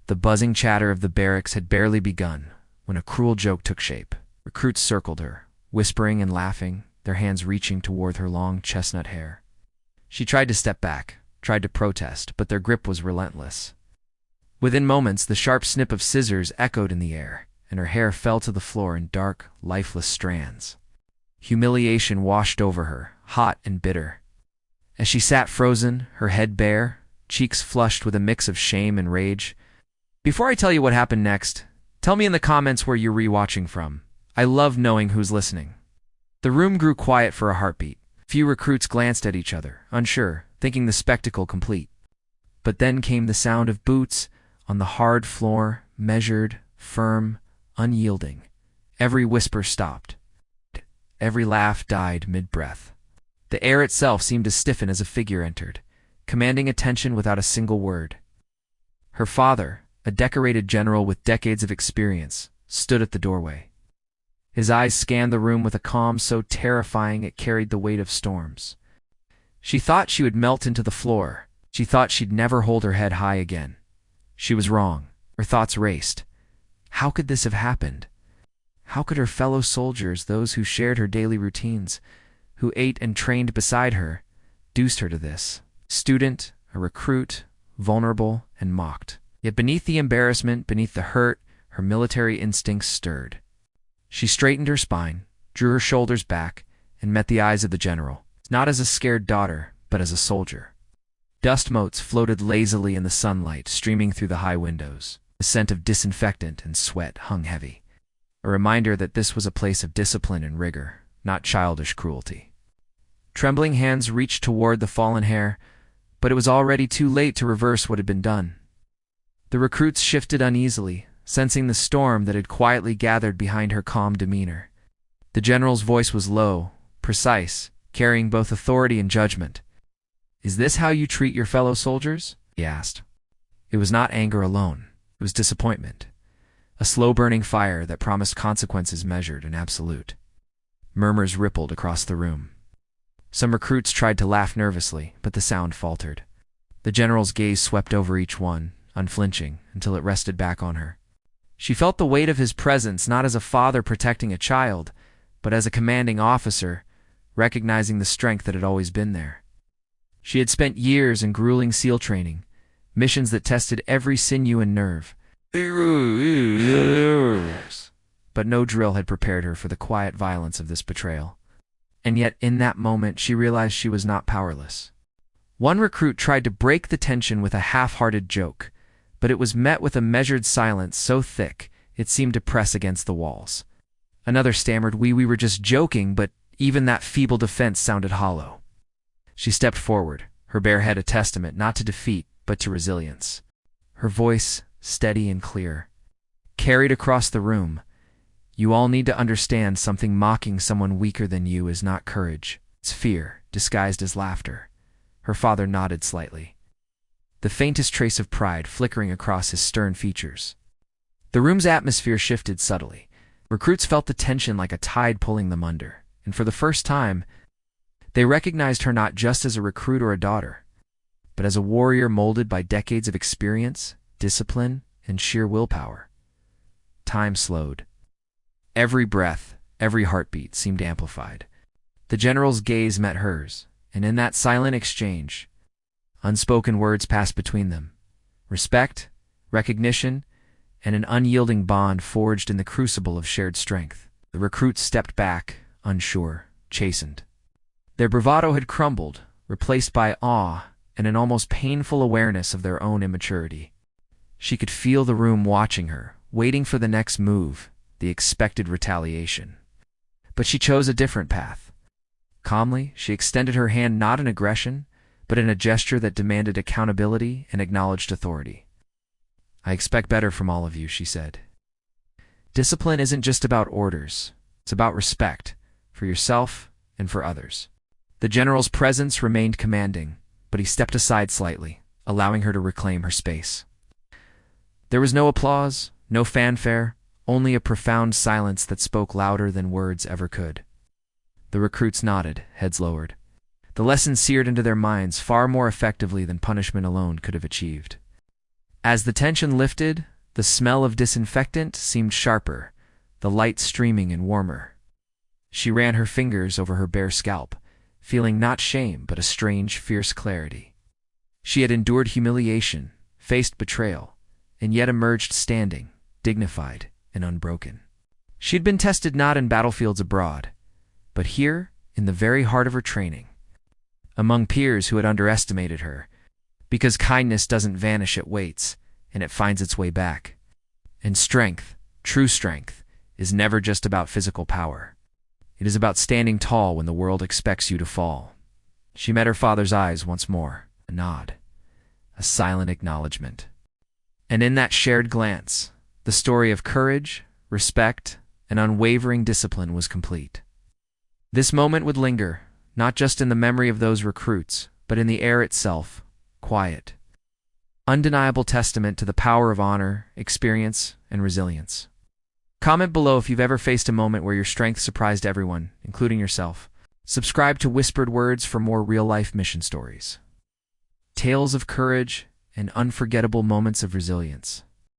The buzzing chatter of the barracks had barely begun when a cruel joke took shape. Recruits circled her, whispering and laughing, their hands reaching toward her long chestnut hair. She tried to step back, tried to protest, but their grip was relentless. Within moments, the sharp snip of scissors echoed in the air, and her hair fell to the floor in dark, lifeless strands. Humiliation washed over her, hot and bitter. As she sat frozen, her head bare, cheeks flushed with a mix of shame and rage. Before I tell you what happened next, tell me in the comments where you're rewatching from. I love knowing who's listening. The room grew quiet for a heartbeat. Few recruits glanced at each other, unsure, thinking the spectacle complete. But then came the sound of boots on the hard floor, measured, firm, unyielding. Every whisper stopped. Every laugh died mid-breath. The air itself seemed to stiffen as a figure entered, commanding attention without a single word. Her father, a decorated general with decades of experience, stood at the doorway. His eyes scanned the room with a calm so terrifying it carried the weight of storms. She thought she would melt into the floor. She thought she'd never hold her head high again. She was wrong. Her thoughts raced. How could this have happened? How could her fellow soldiers, those who shared her daily routines, who ate and trained beside her, reduced her to this? Student, a recruit, vulnerable, and mocked. Yet beneath the embarrassment, beneath the hurt, her military instincts stirred. She straightened her spine, drew her shoulders back, and met the eyes of the general, not as a scared daughter, but as a soldier. Dust motes floated lazily in the sunlight, streaming through the high windows. The scent of disinfectant and sweat hung heavy, a reminder that this was a place of discipline and rigor, not childish cruelty. Trembling hands reached toward the fallen hair, but it was already too late to reverse what had been done. The recruits shifted uneasily, sensing the storm that had quietly gathered behind her calm demeanor. The general's voice was low, precise, carrying both authority and judgment. "Is this how you treat your fellow soldiers?" he asked. It was not anger alone. It was disappointment, a slow-burning fire that promised consequences measured and absolute. Murmurs rippled across the room. Some recruits tried to laugh nervously, but the sound faltered. The general's gaze swept over each one, unflinching, until it rested back on her. She felt the weight of his presence not as a father protecting a child, but as a commanding officer, recognizing the strength that had always been there. She had spent years in grueling SEAL training, missions that tested every sinew and nerve. But no drill had prepared her for the quiet violence of this betrayal. And yet, in that moment, she realized she was not powerless. One recruit tried to break the tension with a half-hearted joke, but it was met with a measured silence so thick it seemed to press against the walls. Another stammered, we were just joking," but even that feeble defense sounded hollow. She stepped forward, her bare head a testament not to defeat, but to resilience. Her voice, steady and clear, carried across the room. "You all need to understand something. Mocking someone weaker than you is not courage. It's fear, disguised as laughter." Her father nodded slightly, the faintest trace of pride flickering across his stern features. The room's atmosphere shifted subtly. Recruits felt the tension like a tide pulling them under, and for the first time, they recognized her not just as a recruit or a daughter, but as a warrior molded by decades of experience, discipline, and sheer willpower. Time slowed. Every breath, every heartbeat seemed amplified. The general's gaze met hers, and in that silent exchange, unspoken words passed between them. Respect, recognition, and an unyielding bond forged in the crucible of shared strength. The recruits stepped back, unsure, chastened. Their bravado had crumbled, replaced by awe and an almost painful awareness of their own immaturity. She could feel the room watching her, waiting for the next move, the expected retaliation. But she chose a different path. Calmly, she extended her hand not in aggression, but in a gesture that demanded accountability and acknowledged authority. "I expect better from all of you," she said. "Discipline isn't just about orders. It's about respect, for yourself and for others." The general's presence remained commanding, but he stepped aside slightly, allowing her to reclaim her space. There was no applause, no fanfare, only a profound silence that spoke louder than words ever could. The recruits nodded, heads lowered. The lesson seared into their minds far more effectively than punishment alone could have achieved. As the tension lifted, the smell of disinfectant seemed sharper, the light streaming and warmer. She ran her fingers over her bare scalp, feeling not shame but a strange, fierce clarity. She had endured humiliation, faced betrayal, and yet emerged standing, dignified and unbroken. She'd been tested not in battlefields abroad, but here, in the very heart of her training, among peers who had underestimated her, because kindness doesn't vanish at weights, and it finds its way back. And strength, true strength, is never just about physical power. It is about standing tall when the world expects you to fall. She met her father's eyes once more, a nod, a silent acknowledgement. And in that shared glance, the story of courage, respect, and unwavering discipline was complete. This moment would linger, not just in the memory of those recruits, but in the air itself, quiet. Undeniable testament to the power of honor, experience, and resilience. Comment below if you've ever faced a moment where your strength surprised everyone, including yourself. Subscribe to Whispered Words for more real-life mission stories. Tales of courage and unforgettable moments of resilience.